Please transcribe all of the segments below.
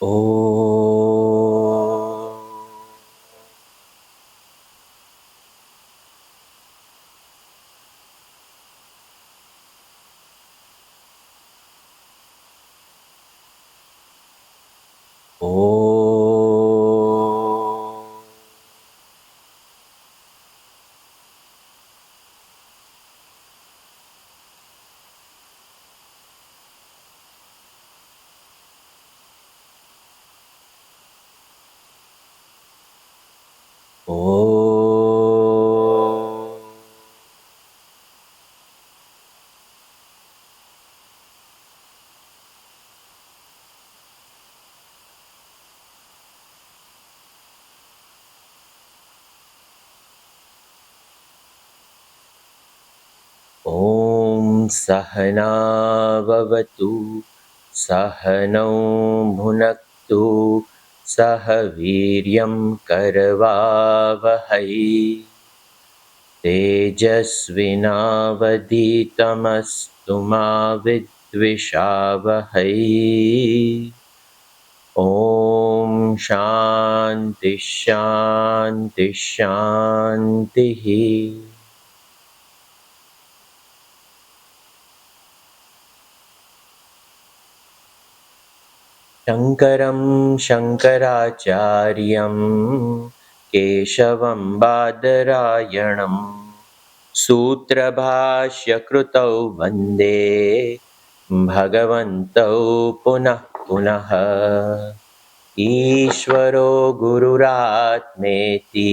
Om. Om. Om. Om Sahana Vavatu Sahanau Bhunaktu Sahaviryam Karavavahai Tejasvinavaditamastu ma vidvishavahai. Om Shanti Shanti Shanti. Shankaram Shankaracharyam Keshavam Badarayanam Sutrabhashya Krutau Vande Bhagavantau Punah Punah Ishvaro Gururatmeti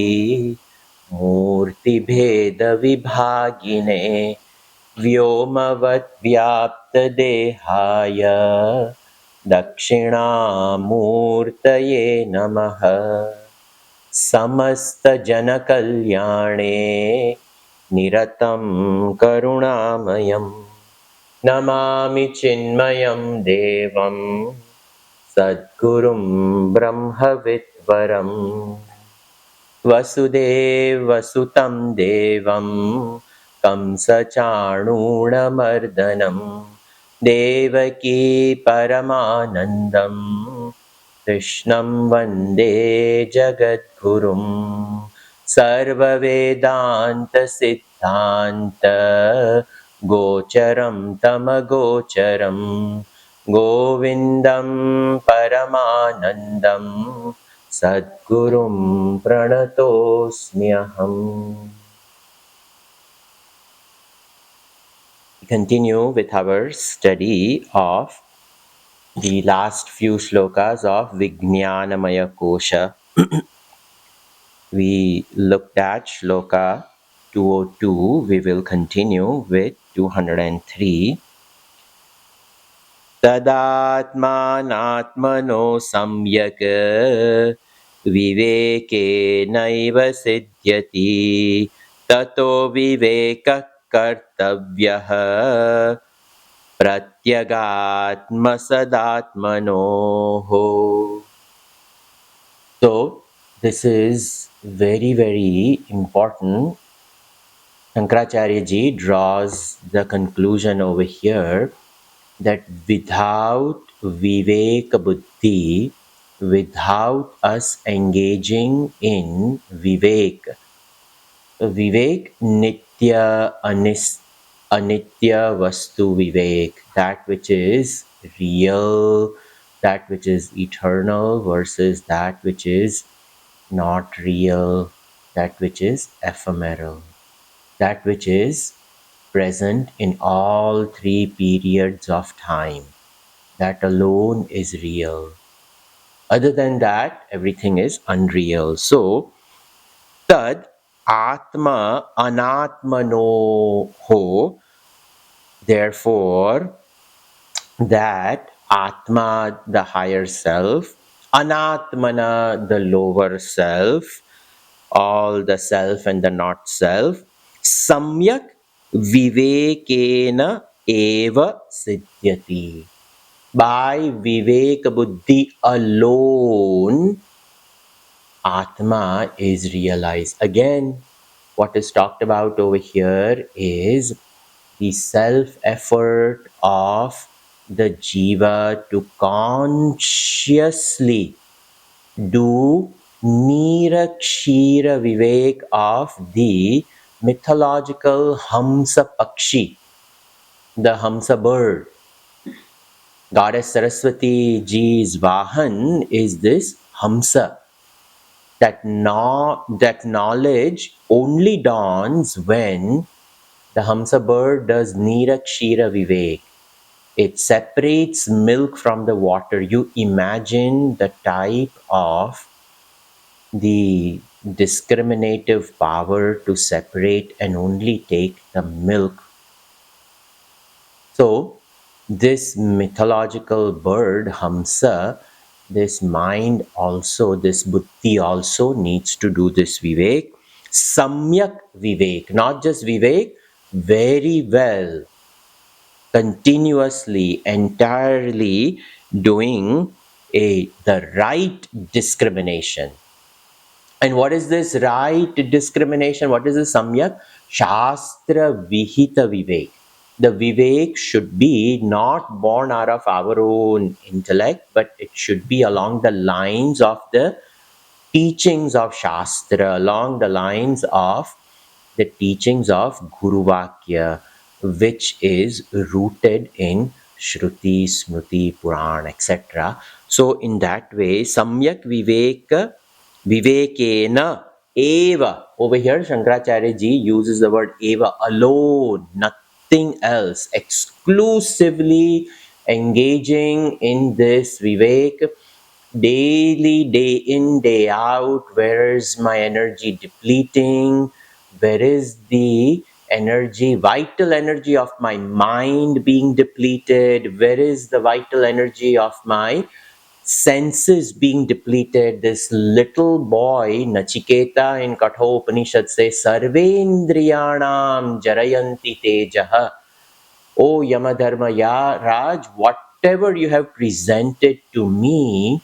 Murtibhedavibhagine Vyomavatyaptadehaya Dakshinamurtaye Namaha Samastajanakalyaणे Niratam Karunamayam Namami Chinmayam Devam Sadgurum Brahmavidvaram Vasudevasutam Devam Kamsachanunamardhanam Devaki Paramanandam Krishnam Vande Jagadgurum Sarva Vedanta Siddhanta Gocharam Tamagocharam Govindam Paramanandam Sadgurum Pranatosmyaham. We continue with our study of the last few shlokas of Vijnanamaya Kosha. We looked at shloka 202. We will continue with 203. Tadatmanatmano samyak vivekenaiva siddhyati tato vivekah kartavyah pratyagatmasadatmanoho. So this is very, very important. Shankaracharya ji draws the conclusion over here that without Viveka Buddhi, without us engaging in Vivek, Vivek Nitya Anitya Vastu Vivek, that which is real, that which is eternal versus that which is not real, that which is ephemeral, that which is present in all three periods of time. That alone is real. Other than that, everything is unreal. So, tad atma anatmano ho, therefore, that atma, the higher self, anatmana, the lower self, all the self and the not self, samyak vivekena eva siddhyati. By Vivek Buddhi alone, Atma is realized. Again, what is talked about over here is the self effort of the jiva to consciously do Nirakshira Vivek of the mythological Hamsa Pakshi, the Hamsa bird. Goddess Saraswati ji's Vahan is this Hamsa. That knowledge only dawns when the Hamsa bird does Nirakshira Vivek. It separates milk from the water. You imagine the type of the discriminative power to separate and only take the milk. So, this mythological bird, Hamsa, this mind also, this buddhi also needs to do this Vivek. Samyak Vivek, not just Vivek, very well, continuously, entirely doing the right discrimination. And what is this right discrimination? What is this samyak? Shastra vihita vivek. The vivek should be not born out of our own intellect, but it should be along the lines of the teachings of Shastra, along the lines of the teachings of Guru Vakya, which is rooted in Shruti, Smriti, Puran, etc. So, in that way, Samyak Viveka, Vivekena, Eva. Over here, Shankaracharya ji uses the word Eva, alone, nothing else, exclusively engaging in this Vivek daily, day in, day out. Where is my energy depleting? Where is the energy, vital energy of my mind being depleted? Where is the vital energy of my senses being depleted? This little boy, Nachiketa in Katha Upanishad says, Sarvendriyanam Jarayanti Tejaha. Oh Yamadharma, Ya Raj, whatever you have presented to me,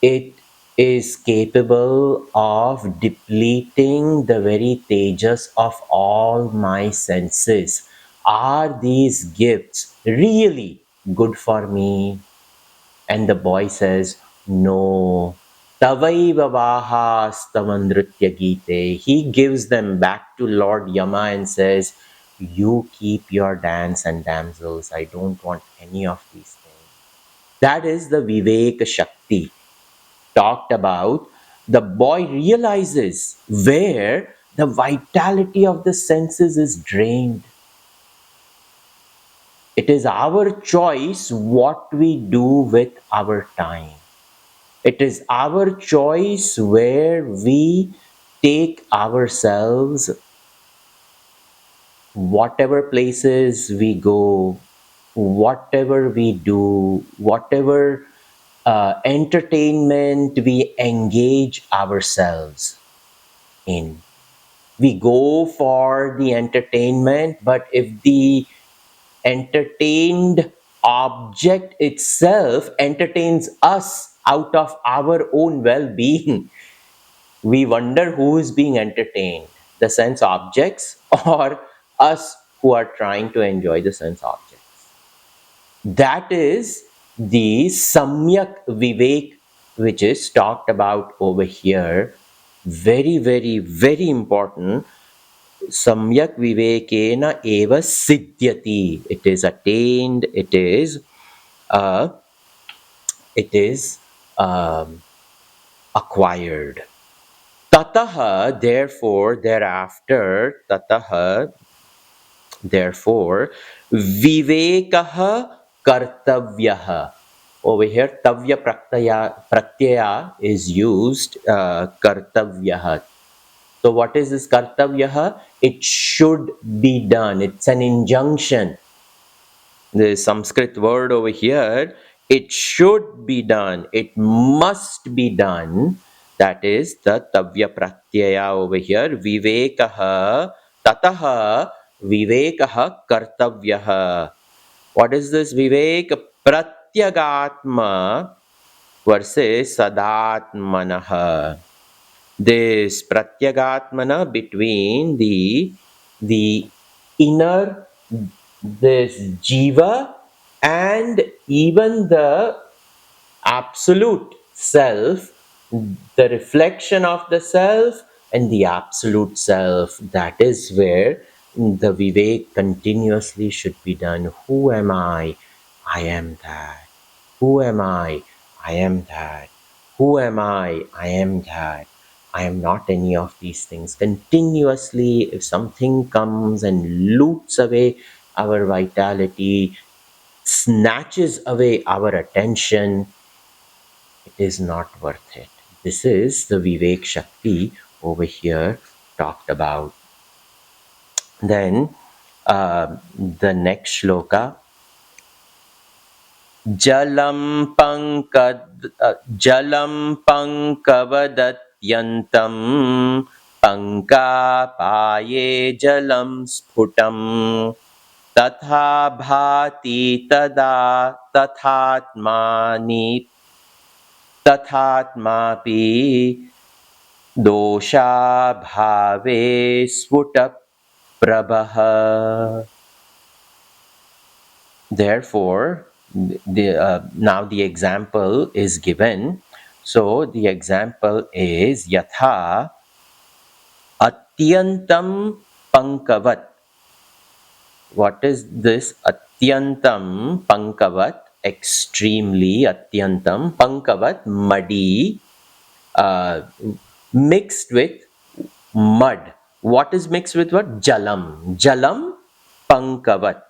it is capable of depleting the very tejas of all my senses. Are these gifts really good for me? And the boy says, no. Tavaiva vahastamandritya gite. He gives them back to Lord Yama and says, you keep your dance and damsels. I don't want any of these things. That is the Viveka Shakti talked about. The boy realizes where the vitality of the senses is drained. It is our choice what we do with our time. It is our choice where we take ourselves, whatever places we go, whatever we do, whatever entertainment we engage ourselves in. We go for the entertainment, but if the entertained object itself entertains us out of our own well-being, we wonder who is being entertained, the sense objects or us who are trying to enjoy the sense objects. That is the Samyak Vivek, which is talked about over here. Very, very, very important. Samyak Vivekena eva siddhyati. It is attained, uh, it is acquired. Tataha, therefore, thereafter, tataha, therefore, vivekaha kartavyaha. Over here, tavya pratyaya is used, kartavyaha. So what is this kartavyaha? It should be done. It's an injunction. The Sanskrit word over here, it should be done. It must be done. That is the tavya pratyaya over here. Vivekaha, tataha, vivekaha kartavyaha. What is this vivek? Pratyagatma versus sadatmanaha. This pratyagatmana between the inner, this jiva and even the absolute self, the reflection of the self, and the absolute self. That is where the Vivek continuously should be done. Who am I? I am that. Who am I? I am that. Who am I? I am that. I am not any of these things. Continuously, if something comes and loots away our vitality, snatches away our attention, it is not worth it. This is the Vivek Shakti over here talked about. Then the next shloka, Jalam pankavadyantam pankapaye jalam sphutam tatha bhati tada tathatmani tathatmapi dosha bhave svuta prabha. Therefore, now the example is given. So the example is yatha atyantam pankavat. What is this atyantam pankavat? Extremely atyantam pankavat, muddy, mixed with mud. What is mixed with what? Jalam. Jalam pankavat.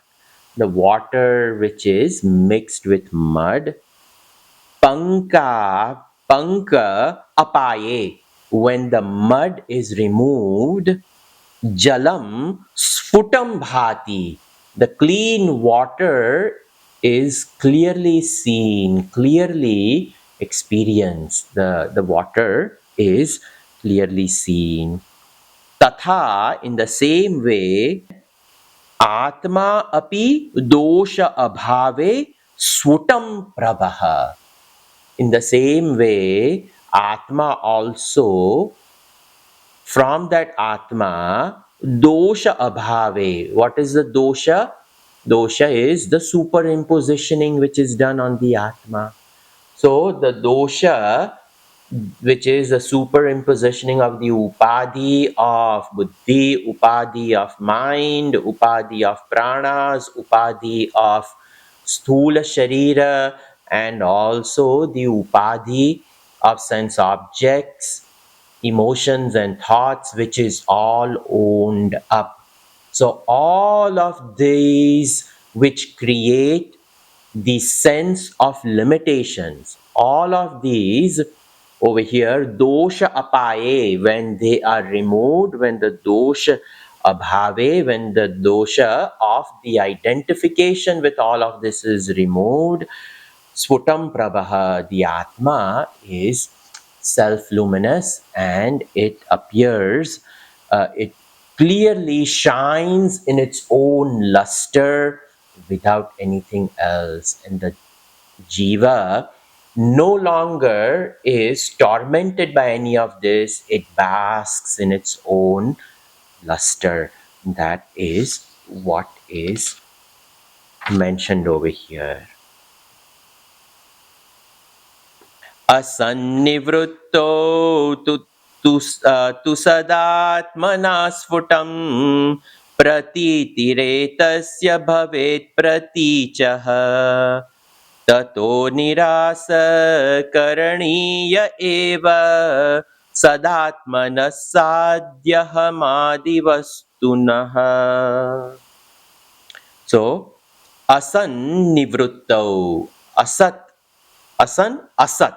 The water which is mixed with mud. Panka apaye. When the mud is removed, jalam sfutam bhati. The clean water is clearly seen, clearly experienced. The water is clearly seen. Tatha, in the same way, Atma api dosha abhave svutam prabha. In the same way, Atma also, from that Atma, dosha abhave. What is the dosha? Dosha is the superimpositioning which is done on the Atma. So the dosha, which is the superimpositioning of the upadhi of buddhi, upadhi of mind, upadhi of pranas, upadhi of sthula sharira, and also the upadhi of sense objects, emotions and thoughts, which is all owned up. So all of these which create the sense of limitations, all of these over here, dosha apaye, when they are removed, when the dosha abhave, when the dosha of the identification with all of this is removed, svutam prabha, the Atma is self-luminous and it appears, it clearly shines in its own luster without anything else. And the jiva no longer is tormented by any of this, it basks in its own luster. That is what is mentioned over here. असन्निवृत्तो तु तु सदात्मना स्फुटं प्रतीतिरेतस्य भवेत् प्रतीचः ततो निरासकरणीय एव सदात्मनः साध्यहमादिवस्तुनः. So, asannivruttau, asat, asat.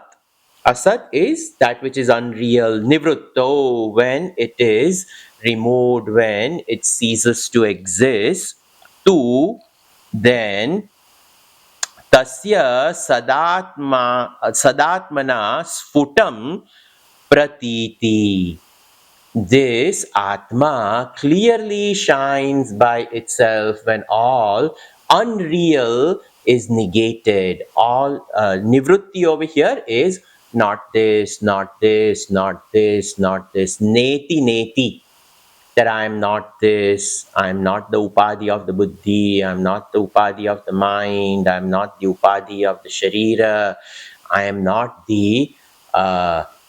Asat is that which is unreal. Nivrutto, when it is removed, when it ceases to exist. Tu, then tasya sadatmana sfutam pratiti. This Atma clearly shines by itself when all unreal is negated. All nivrutti over here is not this, not this, not this, not this. Neti, neti. that I am not this, I am not the upadhi of the buddhi, I am not the upadhi of the mind, I am not the upadhi of the sharira, I am not the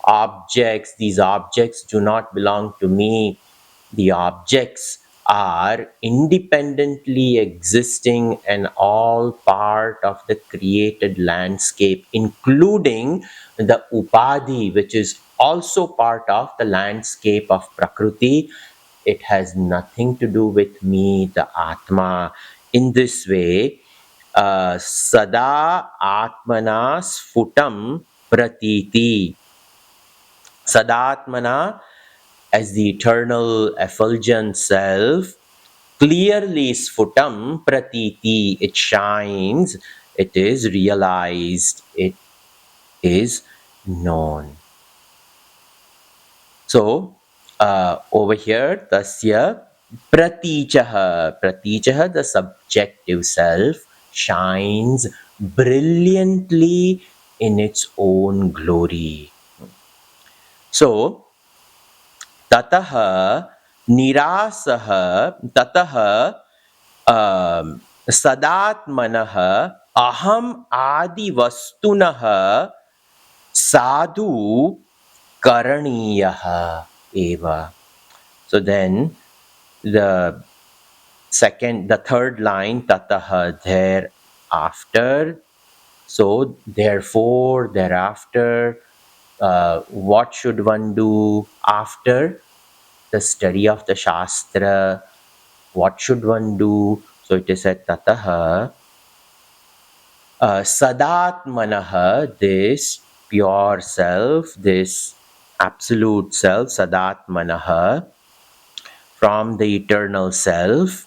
objects, these objects do not belong to me. The objects are independently existing and all part of the created landscape, including the upadhi, which is also part of the landscape of Prakriti. It has nothing to do with me, the Atma. In this way, Sada Atmana Sfutam Pratiti. Sadatmana, as the eternal effulgent self, clearly Sfutam Pratiti, it shines, it is realized, it is known. So, over here, Tasya Pratichaha. Pratichaha, the subjective self, shines brilliantly in its own glory. So, Tataha Nirasaha, Tataha Sadatmanaha Aham Adi Vastunaha Sadhu Karaniyaha Eva. So then the third line, Tataha, thereafter. So therefore, thereafter, what should one do after the study of the Shastra? What should one do? So it is said, Tataha, Sadatmanaha, this pure self, this absolute self, Sadatmanaha, from the eternal self,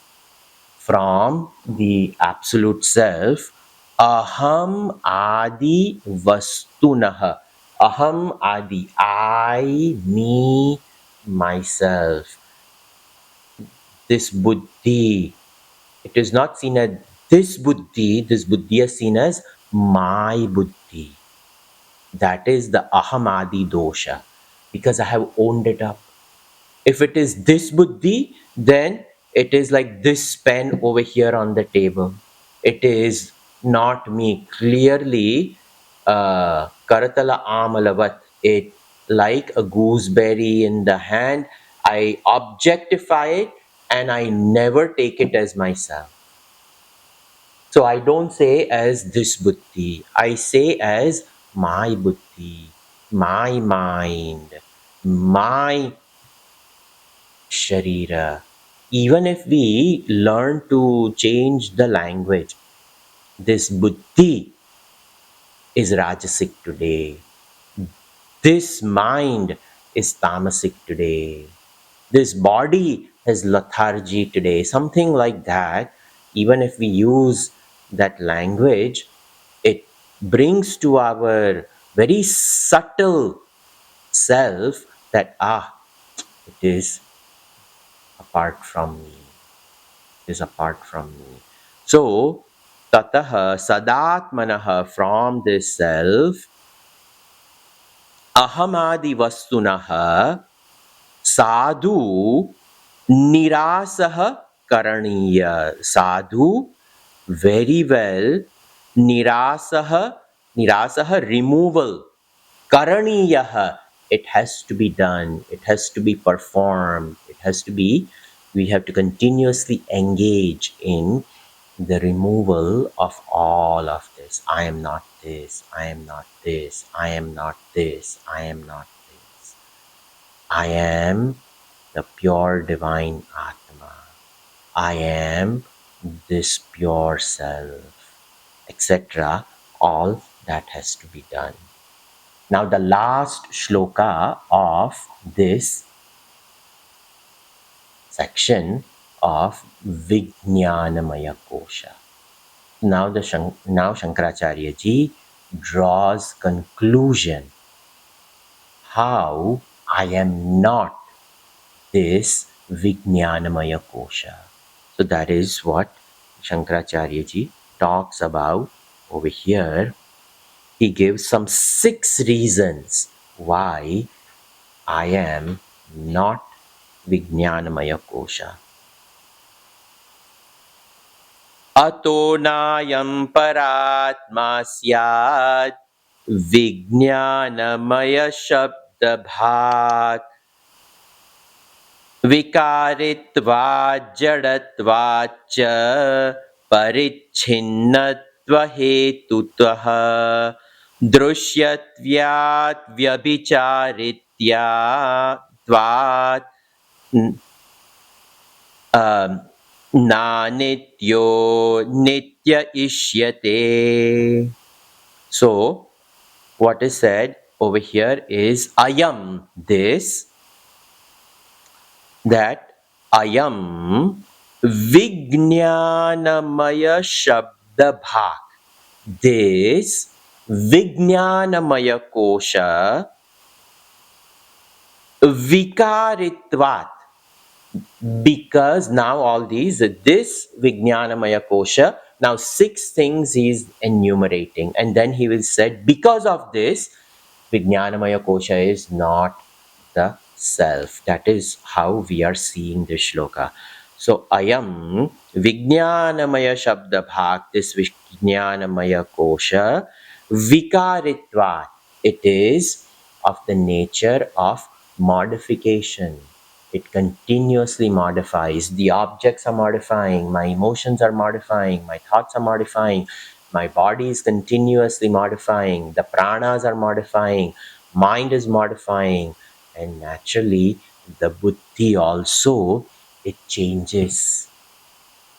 from the absolute self, Aham Adi Vastunaha. Aham Adi, I, me, myself. This buddhi, it is not seen as this buddhi is seen as my buddhi. That is the ahamadi dosha, because I have owned it up. If it is this buddhi, then it is like this pen over here on the table. It is not me. Clearly, karatala amalavat, it like a gooseberry in the hand. I objectify it and I never take it as myself. So I don't say as this buddhi, I say as my buddhi, my mind, my sharira. Even if we learn to change the language, this buddhi is rajasic today. This mind is tamasic today. This body has lethargy today. Something like that. Even if we use that language, it brings to our very subtle self that, it is apart from me. It is apart from me. So, tataha sadatmanaha, from this self, ahamadi vastunaha sadhu nirasaha karaniya. Sadhu, very well, nirasaha, removal. Karaniyaha, it has to be done, it has to be performed, it has to be, we have to continuously engage in the removal of all of this. I am not this, I am not this, I am not this, I am not this. I am the pure divine Atma. I am this pure self, etc. All that has to be done. Now the last shloka of this section of Vijnanamaya Kosha. Now Shankaracharya ji draws conclusion how I am not this Vijnanamaya Kosha. So that is what Shankaracharya ji talks about over here. He gives some 6 reasons why I am not Vijnanamaya Kosha. Ato nayam paratma syad Vijnanamaya Shabda Bhat Vikaritva Jadatvacha Parichinnatva Hetutvaha Drushyatvят Vyabhicharitya Tvat um, Nanityo Nitya Ishyate. So, what is said over here is Ayam, this, that Ayam Vijnanamaya Shabda Bhak. This Vijnanamaya Kosha Vikaritvat. Because now all these, this Vijnanamaya Kosha, now 6 things he is enumerating. And then he will say, because of this, Vijnanamaya Kosha is not the self. That is how we are seeing this shloka. So, Ayam Vijnanamaya Shabda Bhak, this Vijnanamaya Kosha, Vikaritvat. It is of the nature of modification. It continuously modifies. The objects are modifying, my emotions are modifying, my thoughts are modifying, my body is continuously modifying, the pranas are modifying, mind is modifying, and naturally the buddhi also, it changes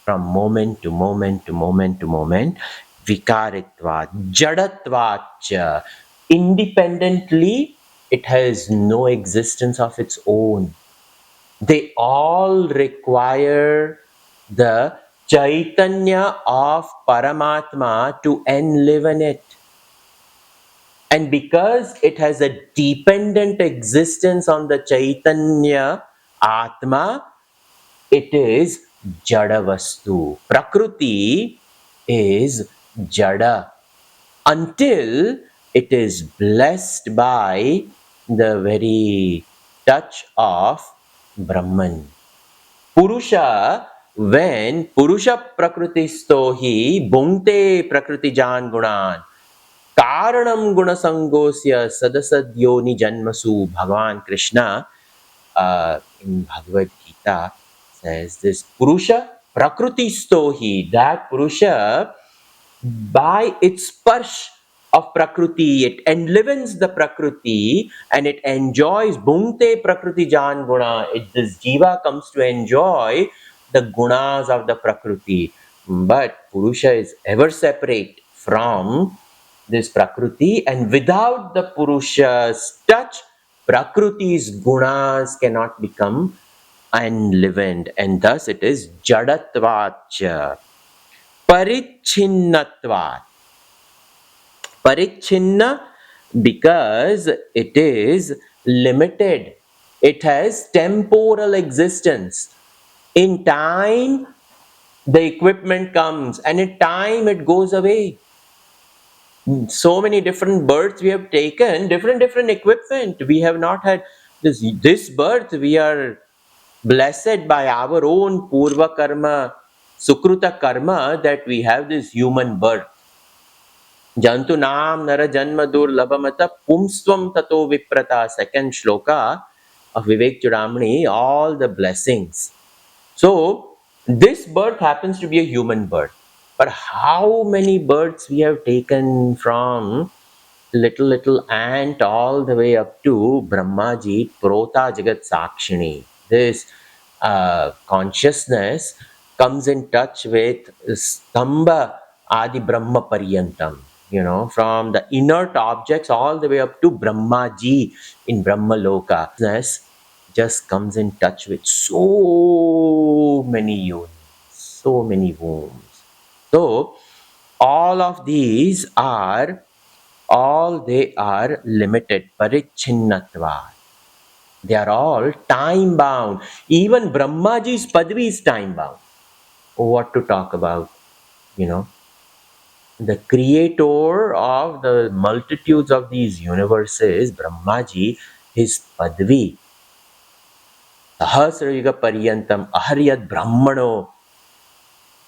from moment to moment to moment to moment. Vikaritvat, jadatvat, independently, it has no existence of its own. They all require the Chaitanya of Paramatma to enliven it. And because it has a dependent existence on the Chaitanya Atma, it is Jada Vastu. Prakriti is Jada until it is blessed by the very touch of Brahman. Purusha, when Purusha Prakritisto hi bhungte Prakritijan gunan, Karanam Gunasangosya Sadasadyoni Janmasu, Bhagavan Krishna in Bhagavad Gita says this Purusha Prakritisto hi, that Purusha, by its sparsh of Prakriti, it enlivens the Prakriti and it enjoys Bhungte Prakriti Jan Guna. This Jiva comes to enjoy the gunas of the Prakriti. But Purusha is ever separate from this Prakriti, and without the Purusha's touch, Prakriti's gunas cannot become enlivened, and thus it is Jadatvacha. Parichinnatvat. Parichinna, because it is limited. It has temporal existence. In time, the equipment comes, and in time, it goes away. So many different births we have taken, different equipment. We have not had this birth. We are blessed by our own purva karma, sukruta karma, that we have this human birth. Jantu nam nara janma durlabhamata pumsvam tato viprata. Second shloka of Vivekachudamani, all the blessings. So, this birth happens to be a human birth. But how many births we have taken from little ant all the way up to Brahmaji, Prota Jagat Sakshini. This consciousness comes in touch with Stamba Adi Brahma Paryantam. From the inert objects all the way up to Brahmaji in Brahma Loka. Consciousness just comes in touch with so many yonis, so many wombs. So, all of these are limited. Parichinnatva. They are all time bound. Even Brahmaji's Padvi is time bound. What to talk about, the creator of the multitudes of these universes, Brahmaji, his Padvi Sahasrayuga Paryantam Aharyad Brahmano.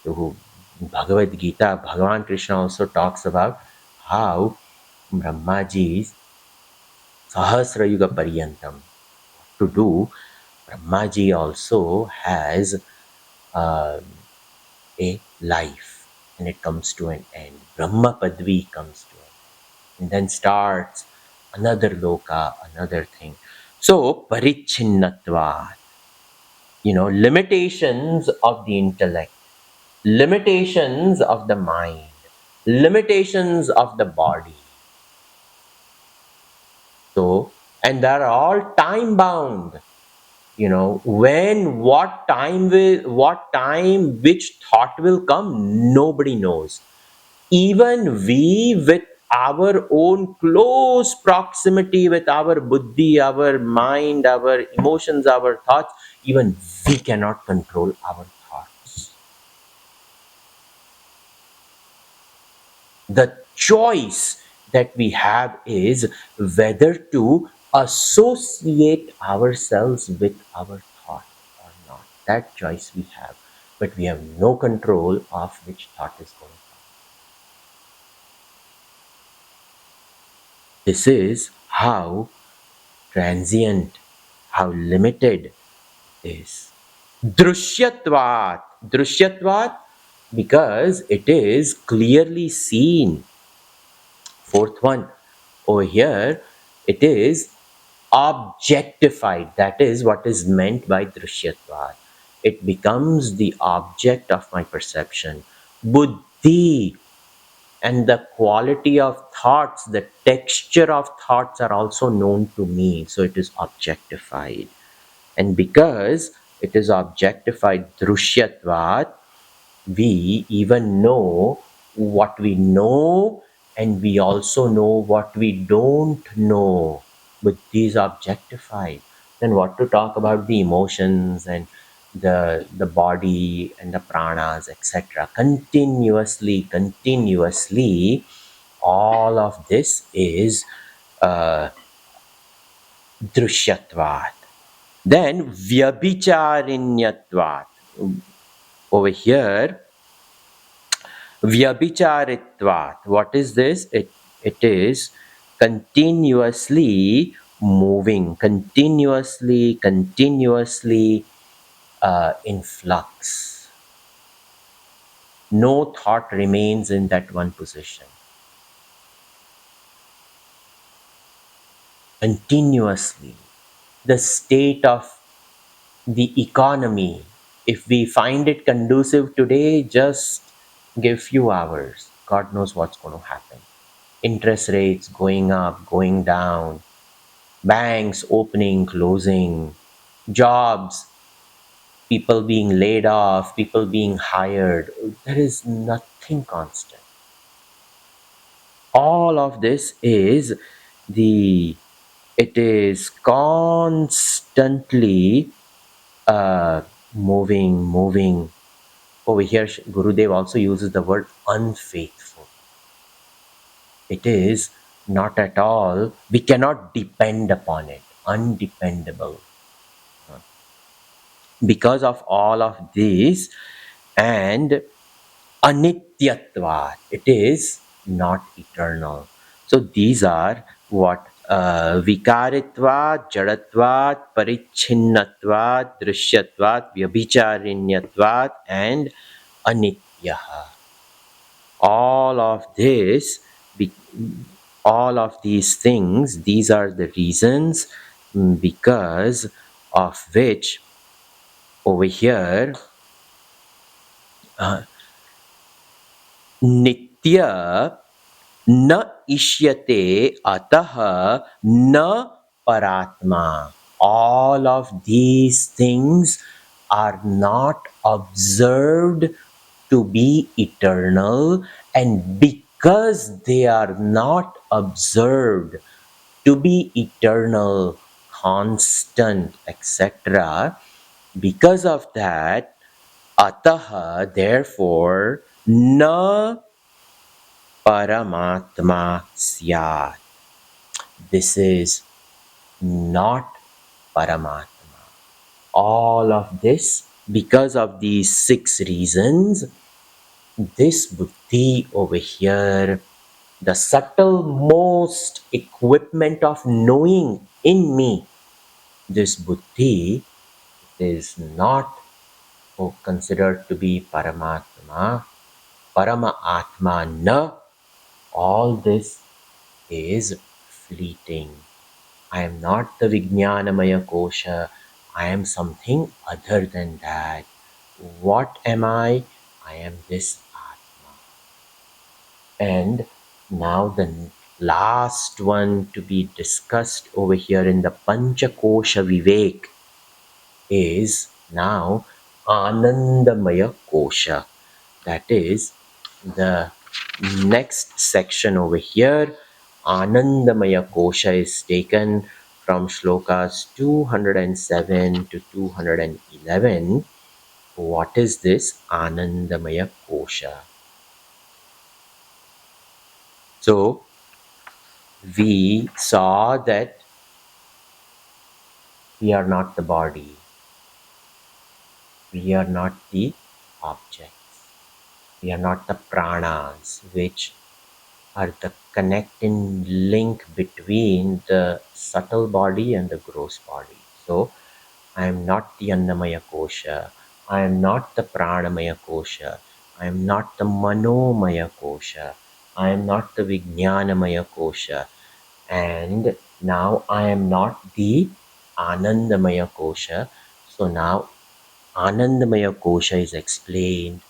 So Bhagavad Gita, Bhagavan Krishna also talks about how Brahmaji's Sahasrayuga Paryantam to do. Brahmaji also has uh, a life and it comes to an end. Brahma Padvi comes to an end. And then starts another loka, another thing. So, Parichinnatva, limitations of the intellect, limitations of the mind, limitations of the body. So, and they're all time bound. When, what time, which thought will come, nobody knows. Even we, with our own close proximity with our buddhi, our mind, our emotions, our thoughts, even we cannot control our thoughts. The choice that we have is whether to associate ourselves with our thought or not. That choice we have, but we have no control of which thought is going to come. This is how transient, how limited it is. Drushyatvat. Drushyatvat, because it is clearly seen. Fourth one, over here, it is objectified. That is what is meant by Drushyatvat. It becomes the object of my perception. Buddhi, and the quality of thoughts, the texture of thoughts are also known to me. So it is objectified. And because it is objectified, Drushyatvat, we even know what we know, and we also know what we don't know. But these objectified. Then what to talk about the emotions and the body and the pranas, etc. Continuously, all of this is uh, drushyatvat. Then vyabhicharinyatvat. Over here, Vyabhicharitvat. What is this? It is continuously moving, continuously in flux. No thought remains in that one position. Continuously. The state of the economy, if we find it conducive today, just give few hours. God knows what's going to happen. Interest rates going up, going down, banks opening, closing, jobs, people being laid off, people being hired. There is nothing constant. All of this is it is constantly moving. Over here, Gurudev also uses the word unfaithful. It is not at all, we cannot depend upon it, undependable. Because of all of this, and anityatvat, it is not eternal. So these are what vikaritvat, jadatvat, parichinnatvat, drishyatvat, vyabhicharinyatvat, and anityaha. All of this, all of these things, these are the reasons because of which over here nitya na ishyate ataha na paratma. All of these things are not observed to be eternal, and because they are not observed to be eternal, constant, etc., because of that, ataha, therefore, na paramatma syat. This is not Paramatma. All of this, because of these 6 reasons, this buddhi over here, the subtlemost equipment of knowing in me, this buddhi is not considered to be Paramatma, Parama Atma na. All this is fleeting. I am not the Vijnanamaya Kosha. I am something other than that. What am I? I am this Atma. And now the last one to be discussed over here in the Panchakosha Vivek is now Anandamaya Kosha. That is the next section over here. Anandamaya Kosha is taken from shlokas 207 to 211. What is this Anandamaya Kosha? So we saw that we are not the body, we are not the objects, we are not the pranas, which are the connecting link between the subtle body and the gross body. So I am not the Annamaya Kosha, I am not the Pranamaya Kosha, I am not the Manomaya Kosha, I am not the Vijnanamaya Kosha, and now I am not the Anandamaya Kosha. So now Anandamaya Kosha is explained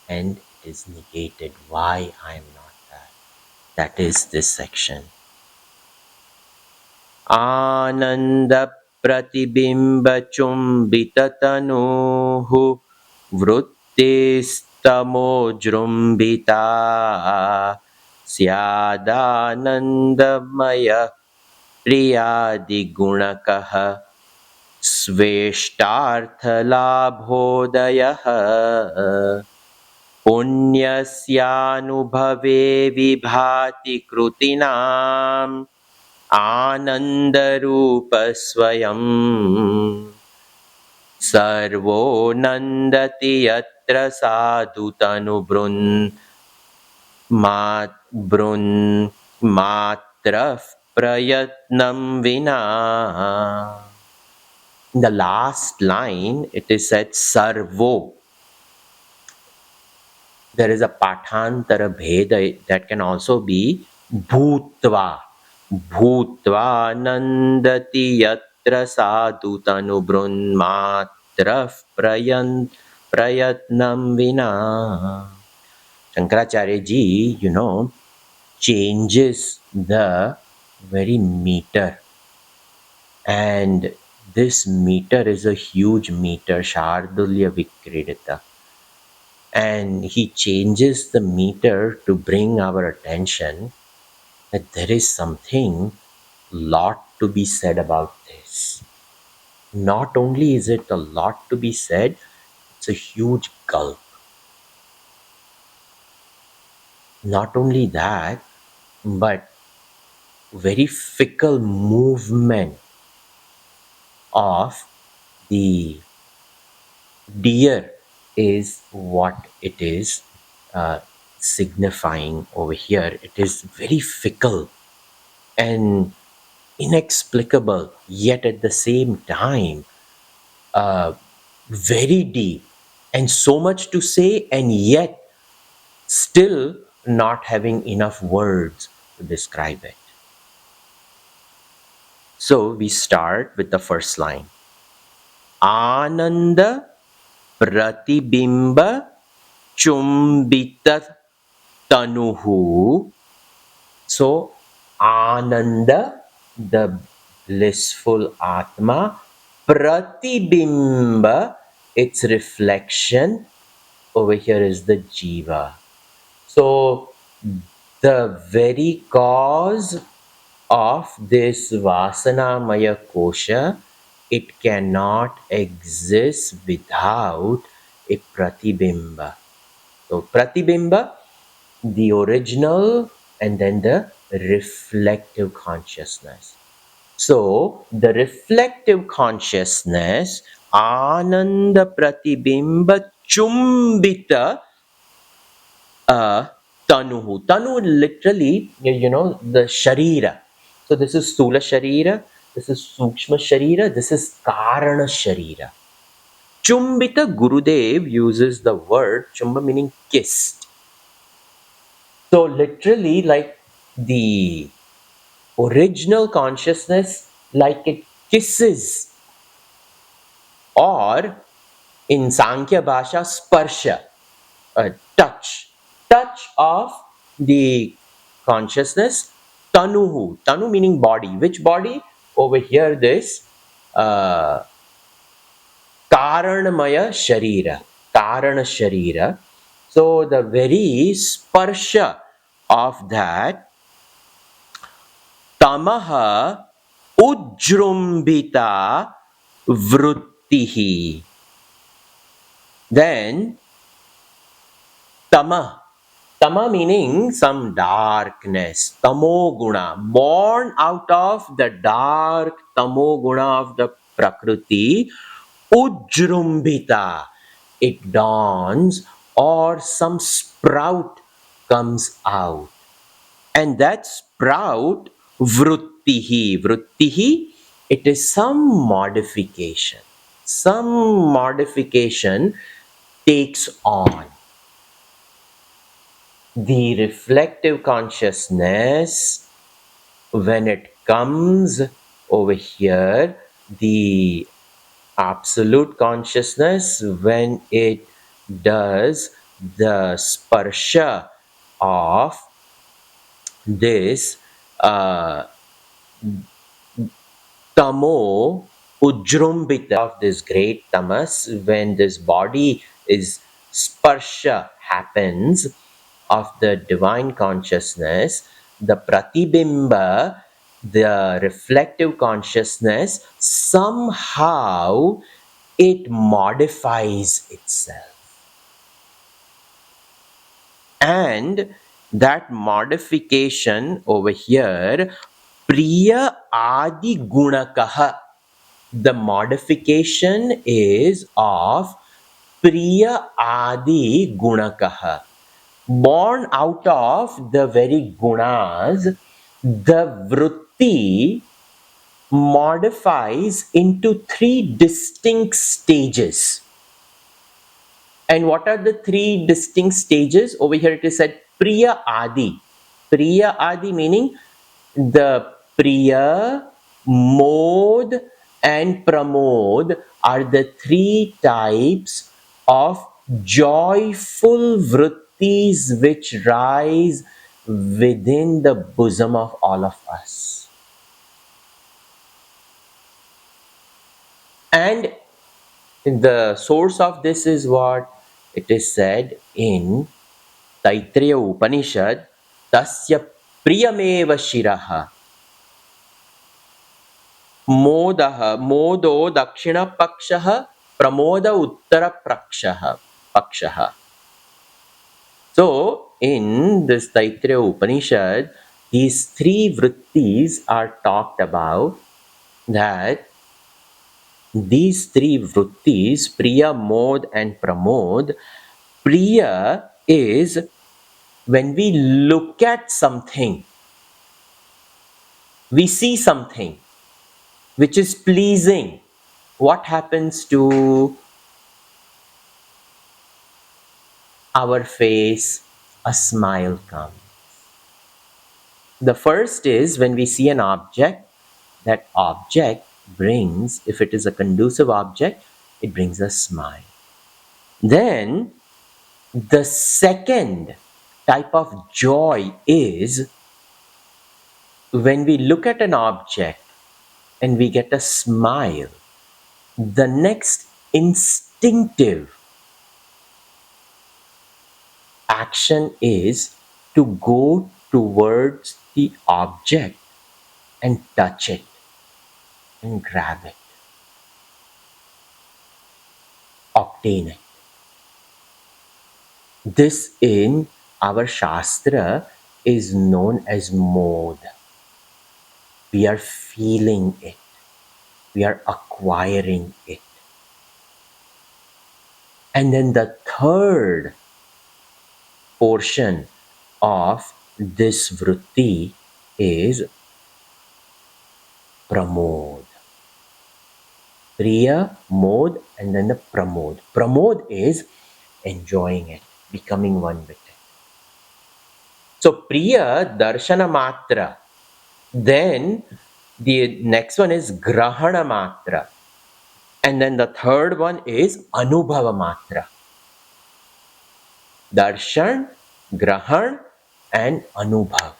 and it is negated why I am not that. That is this section. आनन्दप्रतिबिम्बचुम्बिततनुः वृत्तिस्तमोजृम्भिता स्यादानन्दमय प्रियादिगुणकः स्वेष्टार्थलाभोदयः पुण्यस्यानुभवे विभाति कृतीनाम् आनन्दरूपस्वयं सर्वो नन्दति यत्र साधुतनुभृन्मात्रः प्रयत्नं विना. In the last line, it is said sarvo. There is a patantara bheda that can also be bhutva. Bhutva nandati yatra sadhu tanu brunmatra prayatnam vina. Shankaracharya ji, changes the very meter. And this meter is a huge meter, Shardulya Vikridita. And he changes the meter to bring our attention that there is something lot to be said about this. Not only is it a lot to be said, it's a huge gulp. Not only that, but very fickle movement of the deer is what it is signifying over here. It is very fickle and inexplicable, yet at the same time very deep, and so much to say, and yet still not having enough words to describe it. So we start with the first line. Ananda pratibimba chumbita tanuhu. So Ananda, the blissful Atma, pratibimba, its reflection, over here is the Jiva. So the very cause of this Vasanamaya Kosha, it cannot exist without a Pratibimba. So Pratibimba, the original, and then the reflective consciousness. So the reflective consciousness, Ananda Pratibimba Chumbita Tanuhu. Tanu literally, the Sharira. So this is Stula Sharira, this is Sukshma Sharira, this is Karana Sharira. Chumbita Gurudev uses the word Chumba meaning kissed. So literally, like the original consciousness, like it kisses, or in Sankhya Bhasha, sparsha, a touch of the consciousness. Tanu meaning body. Which body? Over here, this uh, Karanamaya Sharira. Karana Sharira. So the very sparsha of that tamaha ujrumbita vruttihi. Then tama. Tama meaning some darkness. Tamo guna. Born out of the dark tamo guna of the Prakriti. Ujrumbita. It dawns, or some sprout comes out. And that sprout, vruttihi. Vruttihi, it is some modification. Some modification takes on. The reflective consciousness, when it comes over here, the absolute consciousness, when it does the sparsha of this tamo ujrumbita of this great tamas, when this body is sparsha happens of the divine consciousness, the pratibimba, the reflective consciousness, somehow it modifies itself. And that modification over here, priya adi gunakaha, the modification is of priya adi gunakaha. Born out of the very gunas, the vritti modifies into three distinct stages. And what are the three distinct stages? Over here it is said Priya Adi. Priya Adi meaning the Priya, Mod and Pramod are the three types of joyful vrittis which rise within the bosom of all of us. And the source of this is what it is said in Taittiriya Upanishad, Tasya Priyameva Shiraha Modaha Modo Dakshina Pakshaha Pramoda Uttara Pakshaha. So, in this Taittiriya Upanishad, these three vrittis are talked about, that these three vrittis, Priya, Mod and Pramod. Priya is when we look at something, we see something which is pleasing. What happens to our face? A smile comes. The first is when we see an object, that object brings, if it is a conducive object, it brings a smile. Then the second type of joy is when we look at an object and we get a smile. The next instinctive action is to go towards the object and touch it and grab it, obtain it. This in our Shastra is known as mod. we are feeling it, we are acquiring it. And then the third portion of this vritti is pramod. Priya, mod, and then the pramod. Pramod is enjoying it, becoming one with it. So priya, darshana matra. Then the next one is grahana matra. And then the third one is anubhava matra. Darshan, grahan, and anubhav.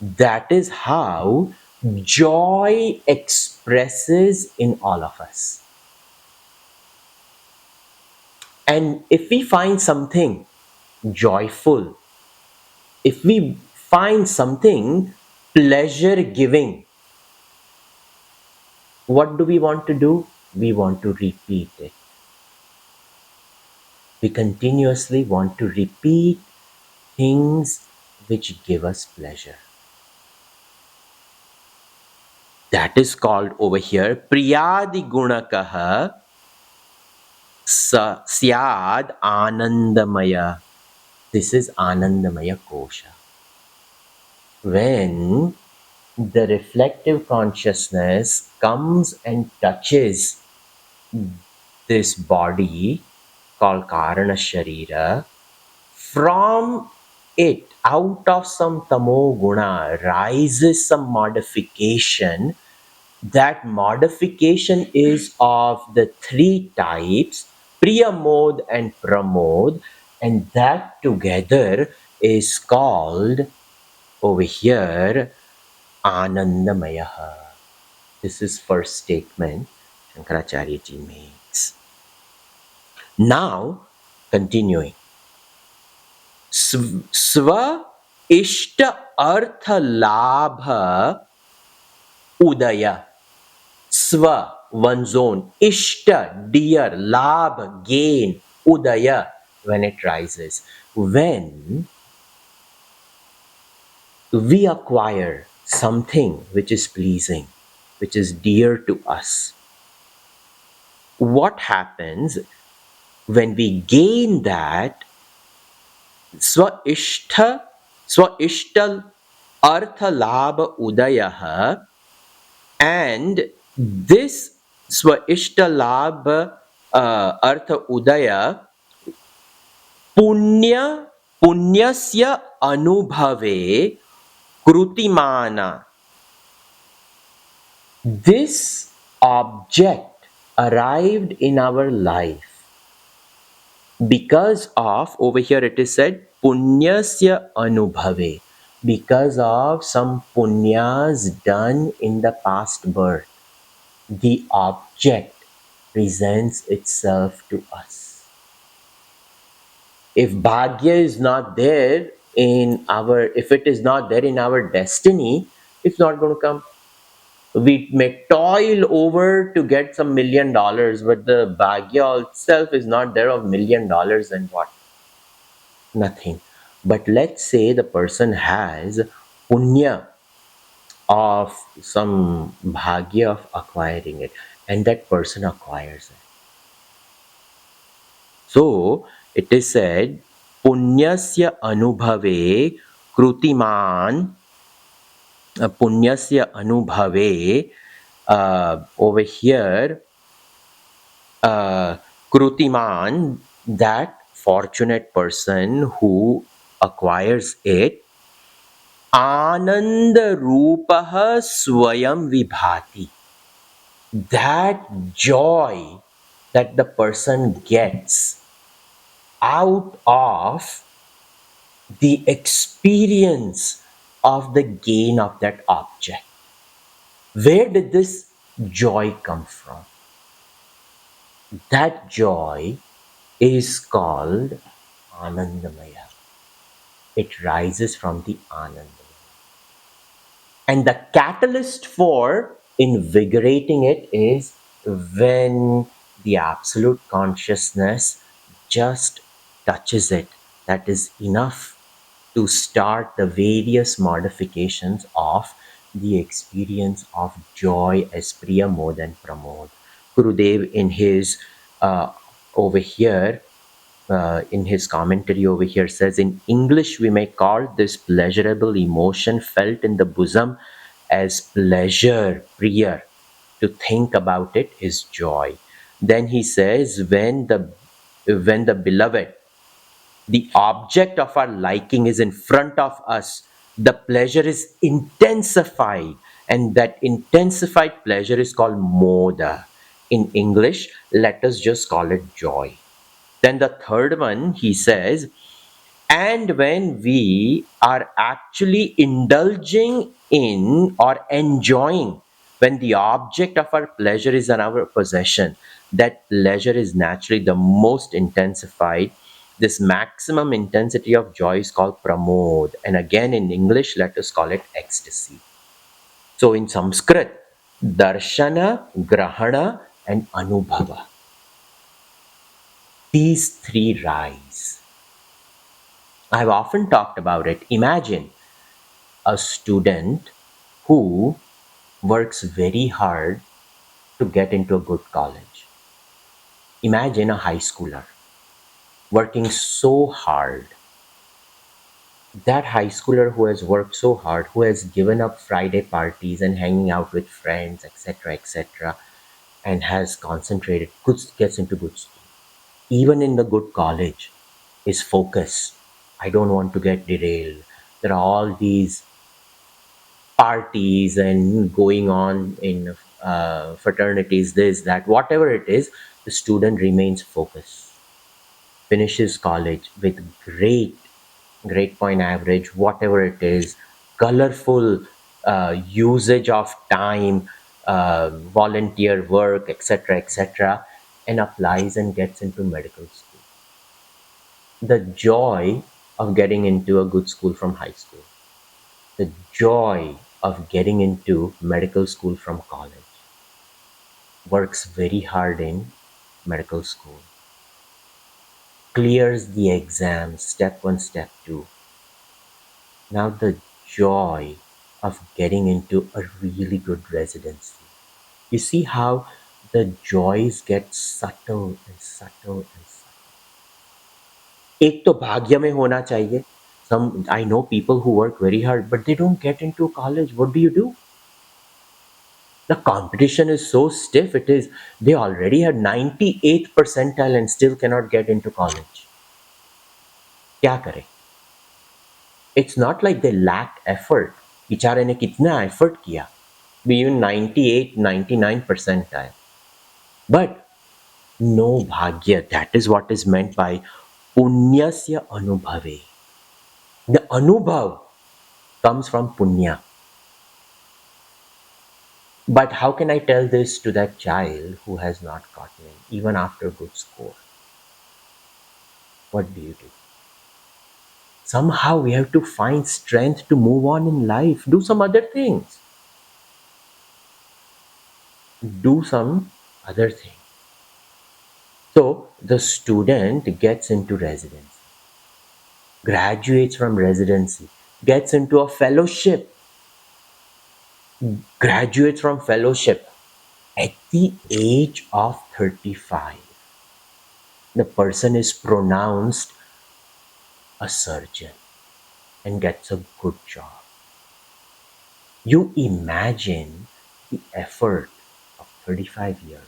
That is how joy expresses in all of us. And if we find something joyful, if we find something pleasure giving, what do we want to do? We want to repeat it. We continuously want to repeat things which give us pleasure. That is called over here Priyadi Gunakaha Syad Anandamaya. This is Anandamaya Kosha. When the reflective consciousness comes and touches this body called Karana Sharira, from it, out of some tamo guna, rises some modification. That modification is of the three types, Priyamod and Pramod, and that together is called over here Anandamaya. This is first statement Shankaracharya ji makes. Now, continuing. Sva ishta artha labha udaya. Sva, one's own. Ishta, dear. Labh, gain. Udaya, when it rises. When we acquire something which is pleasing, which is dear to us, what happens when we gain that? Swa ishta artha labha udaya, and this swa ishta labha artha udaya punyasya anubhave krutimana. This object arrived in our life because of, over here it is said, punyasya anubhave, because of some punyas done in the past birth. The object presents itself to us. If bhagya is not there if it is not there in our destiny, it's not going to come. We may toil over to get some $1 million, but the bhagya itself is not there of $1 million, then what? Nothing. But let's say the person has punya of some bhagya of acquiring it, and that person acquires it. So it is said, punyasya anubhave krutiman, punyasya anubhave, over here, krutiman, that fortunate person who acquires it, ananda rupaha swayam vibhati. That joy that the person gets out of the experience of the gain of that object. Where did this joy come from? That joy is called Anandamaya. It rises from the Anandamaya. And the catalyst for invigorating it is when the absolute consciousness just touches it. That is enough to start the various modifications of the experience of joy as Priya more than Pramod. Gurudev in his over here in his commentary over here says, in English we may call this pleasurable emotion felt in the bosom as pleasure, priya. To think about it is joy. Then he says, when the beloved, the object of our liking, is in front of us, the pleasure is intensified, and that intensified pleasure is called moda. In English, let us just call it joy. Then the third one, he says, and when we are actually indulging in or enjoying, when the object of our pleasure is in our possession, that pleasure is naturally the most intensified. This maximum intensity of joy is called pramod. And again, in English, let us call it ecstasy. So in Sanskrit, darshana, grahana, and anubhava, these three rise. I've often talked about it. Imagine a student who works very hard to get into a good college. Imagine a high schooler working so hard. That high schooler who has worked so hard, who has given up Friday parties and hanging out with friends, etc., and has concentrated, gets into good school. Even in the good college, his focus, I don't want to get derailed. There are all these parties and going on in fraternities, this, that, whatever it is, the student remains focused, finishes college with great grade point average, whatever it is, colorful usage of time, volunteer work, etc., and applies and gets into medical school. The joy of getting into a good school from high school, the joy of getting into medical school from college, works very hard in medical school, clears the exam, step 1, step 2. Now the joy of getting into a really good residency. You see how the joys get subtle and subtle and subtle. एक तो भाग्य में होना चाहिए. I know people who work very hard, but they don't get into college. What do? The competition is so stiff. It is, they already had 98th percentile and still cannot get into college. क्या करें? It's not like they lack effort. बेचारे ने कितना effort किया. Even 98, 99 percentile. But no bhagya. That is what is meant by punyasya anubhave. The anubhav comes from punya. But how can I tell this to that child who has not gotten in, even after good score? What do? Somehow we have to find strength to move on in life. Do some other things. Do some other thing. So the student gets into residency, graduates from residency, gets into a fellowship, graduates from fellowship. At the age of 35, the person is pronounced a surgeon and gets a good job. You imagine the effort of 35 years.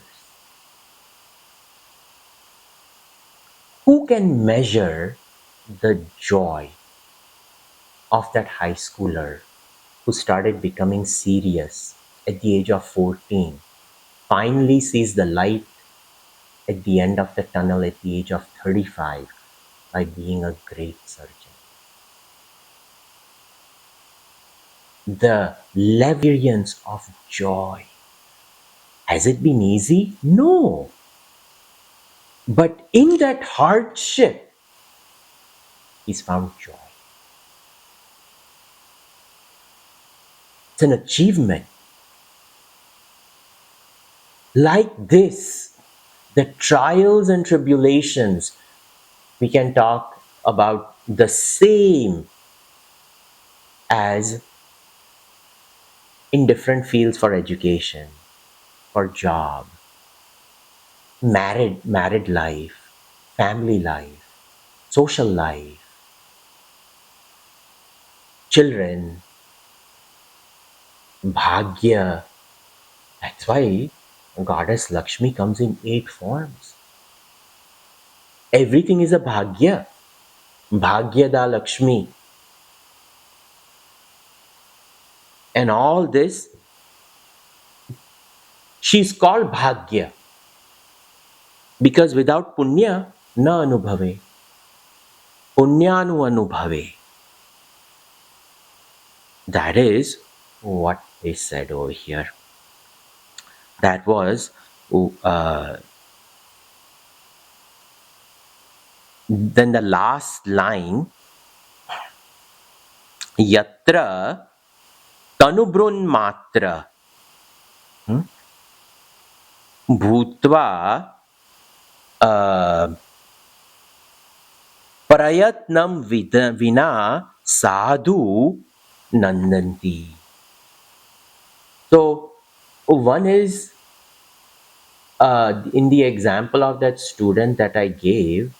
Who can measure the joy of that high schooler who started becoming serious at the age of 14, finally sees the light at the end of the tunnel at the age of 35 by being a great surgeon? The level experience of joy. Has it been easy? No. But in that hardship, he's found joy. It's an achievement. Like this, the trials and tribulations, we can talk about the same as in different fields for education, for job, married life, family life, social life, children, bhagya. That's why Goddess Lakshmi comes in 8 forms. Everything is a bhagya. Bhagyada Lakshmi. And all this, she's called bhagya. Because without punya, na anubhave. Punyanu anubhave. That is what they said over here. That was then the last line, yatra tanubrun matra bhutva prayatnam vina sadhu nandanti. So one is in the example of that student that I gave,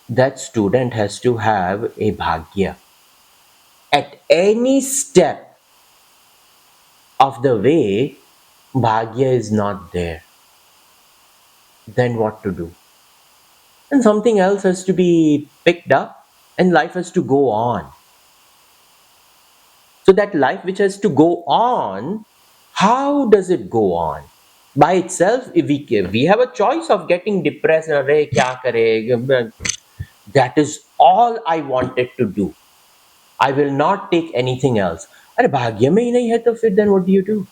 that student has to have a bhagya. At any step of the way, bhagya is not there. Then what to do? And something else has to be picked up and life has to go on. So that life which has to go on, how does it go on? By itself, if we have a choice of getting depressed, "Arey, kya kare?" That is all I wanted to do. I will not take anything else. अरे भाग्य में ही नहीं है तो फिर then what do you do?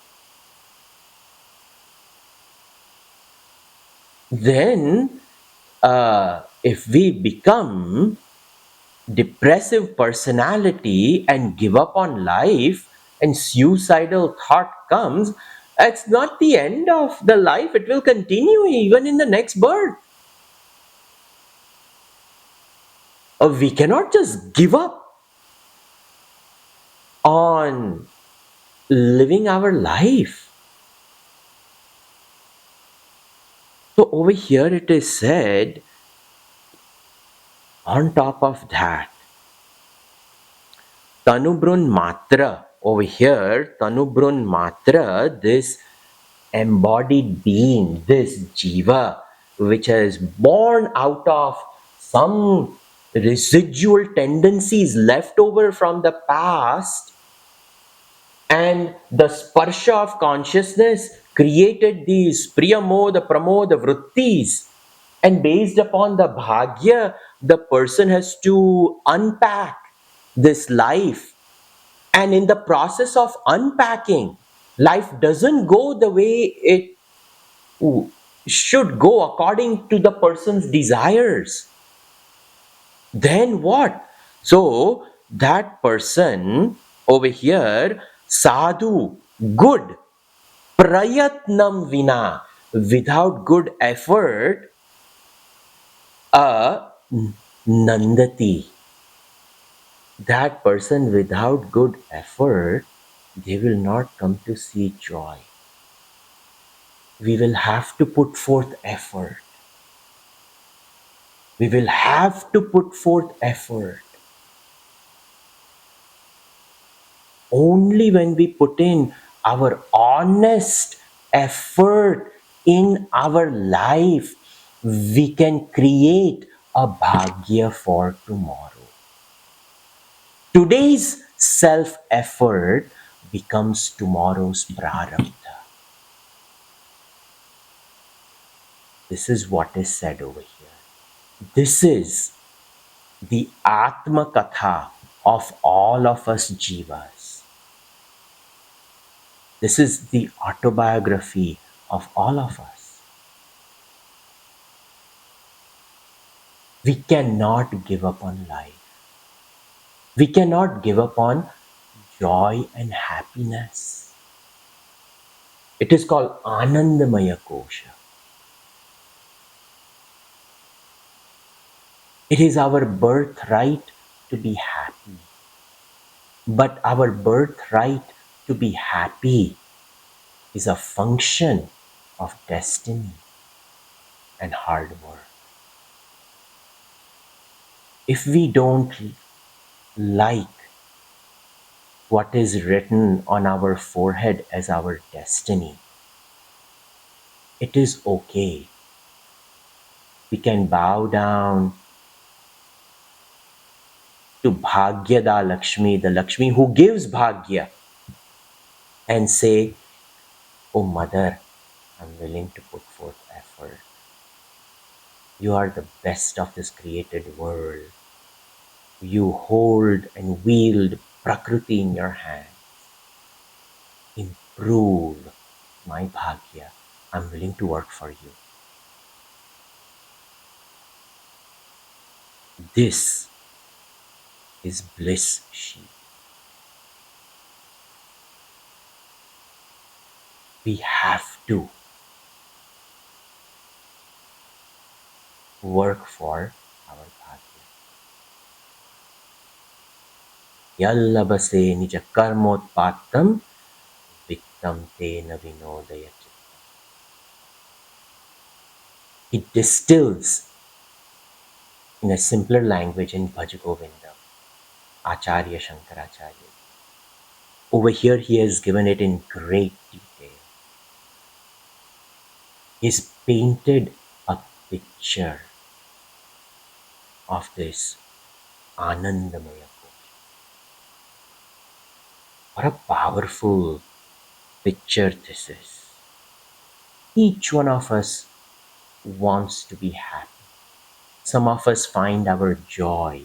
Then if we become depressive personality and give up on life and suicidal thought comes, it's not the end of the life. It will continue even in the next birth. We cannot just give up on living our life. So over here it is said, on top of that, Tanubrun Matra, over here, Tanubrun Matra, this embodied being, this jiva, which is born out of some residual tendencies left over from the past, and the sparsha of consciousness created these priyamoda, pramoda, vrittis, and based upon the bhagya, the person has to unpack this life. And in the process of unpacking, life doesn't go the way it should go according to the person's desires. Then what? So that person over here, sadhu, good, prayatnam vina, without good effort, nandati. That person without good effort, they will not come to see joy. We will have to put forth effort. We will have to put forth effort. Only when we put in our honest effort in our life, we can create a bhagya for tomorrow. Today's self-effort becomes tomorrow's prarabdha. This is what is said over here. This is the Atma Katha of all of us jivas. This is the autobiography of all of us. We cannot give up on life. We cannot give up on joy and happiness. It is called Anandamaya Kosha. It is our birthright to be happy. But our birthright To be happy is a function of destiny and hard work. If we don't like what is written on our forehead as our destiny, it is okay. We can bow down to Bhagyada Lakshmi, the Lakshmi who gives Bhagya, and say, "Oh Mother, I'm willing to put forth effort. You are the best of this created world. You hold and wield Prakriti in your hand. Improve my Bhagya. I'm willing to work for you." This is bliss sheath. We have to work for our Bhagya. Yallabase nija karmotpatam viktam te navinodaya chitta. He distills in a simpler language in Bhajagovindam, Acharya Shankaracharya. Over here, he has given it in great detail. He's painted a picture of this Anandamaya Kosha. What a powerful picture this is. Each one of us wants to be happy. Some of us find our joy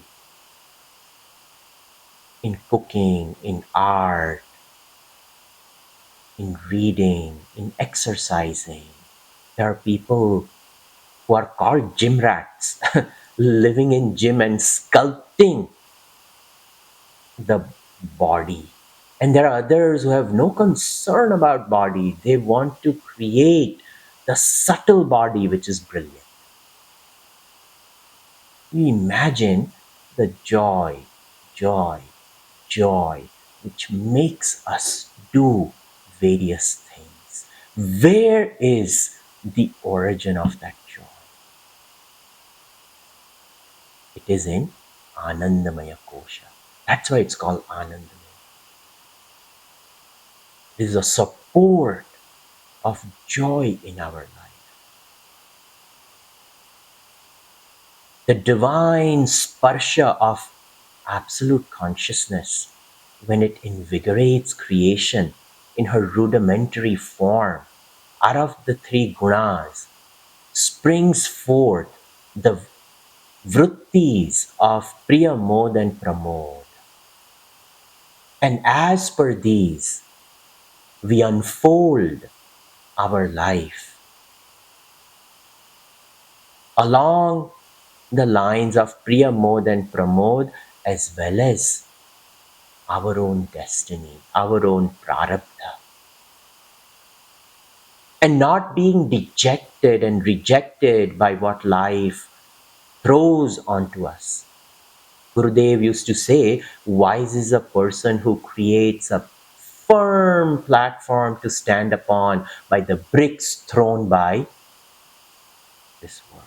in cooking, in art, in reading, in exercising. There are people who are called gym rats, living in gym and sculpting the body. And there are others who have no concern about body. They want to create the subtle body which is brilliant. We imagine the joy, joy, joy, which makes us do various things. Where is the origin of that joy? It is in Anandamaya Kosha. That's why it's called Anandamaya. It is a support of joy in our life. The divine sparsha of absolute consciousness, when it invigorates creation in her rudimentary form, out of the three gunas, springs forth the vrittis of Priya, Mod and Pramod. And as per these, we unfold our life along the lines of Priya, Mod and Pramod, as well as our own destiny, our own prarabdha. And not being dejected and rejected by what life throws onto us. Gurudev used to say, wise is a person who creates a firm platform to stand upon by the bricks thrown by this world.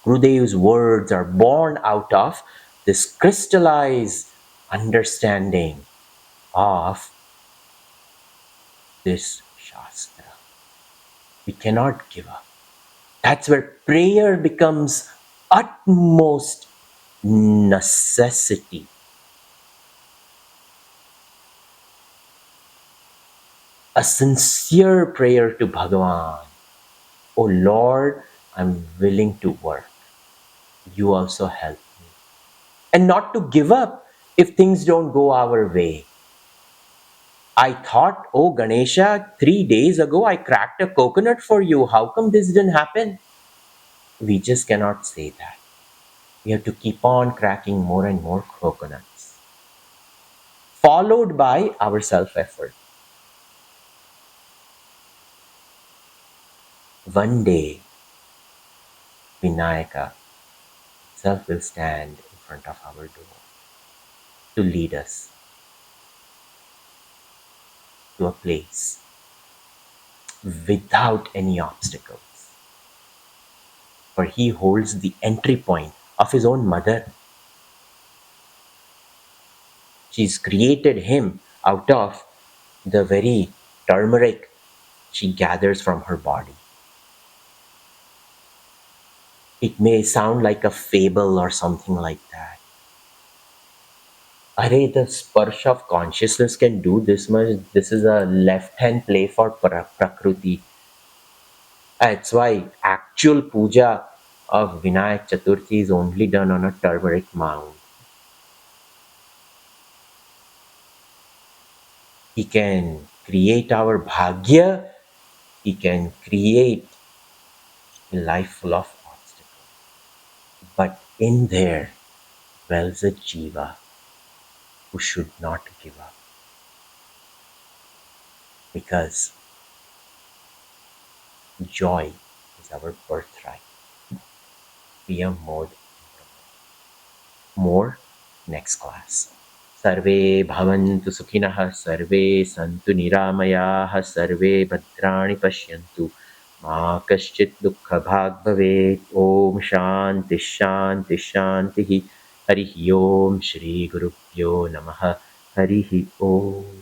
Gurudev's words are born out of this crystallized understanding of this Shastra. We cannot give up. That's where prayer becomes utmost necessity. A sincere prayer to Bhagavan. Oh Lord, I'm willing to work. You also help me. And not to give up if things don't go our way. I thought, oh Ganesha, 3 days ago I cracked a coconut for you. How come this didn't happen? We just cannot say that. We have to keep on cracking more and more coconuts, followed by our self-effort. One day, Vinayaka itself will stand in front of our door. to lead us to a place without any obstacles. For he holds the entry point of his own mother. She's created him out of the very turmeric she gathers from her body. It may sound like a fable or something like that. Array, the sparsh of consciousness can do this much. This is a left hand play for Prakruti. That's why actual puja of Vinayak Chaturthi is only done on a turmeric mound. He can create our bhagya. He can create a life full of obstacles. But in there dwells a jiva who should not give up. Because joy is our birthright. We are more next class. Sarve bhavantu sukhinah, sarve santu niramayaः, sarve bhadrani pashyantu, ma kaschit dukkha bhag bhavet. Om shanti shanti shanti. Harihi Om Shri Gurubhyo Namaha. Harihi Om.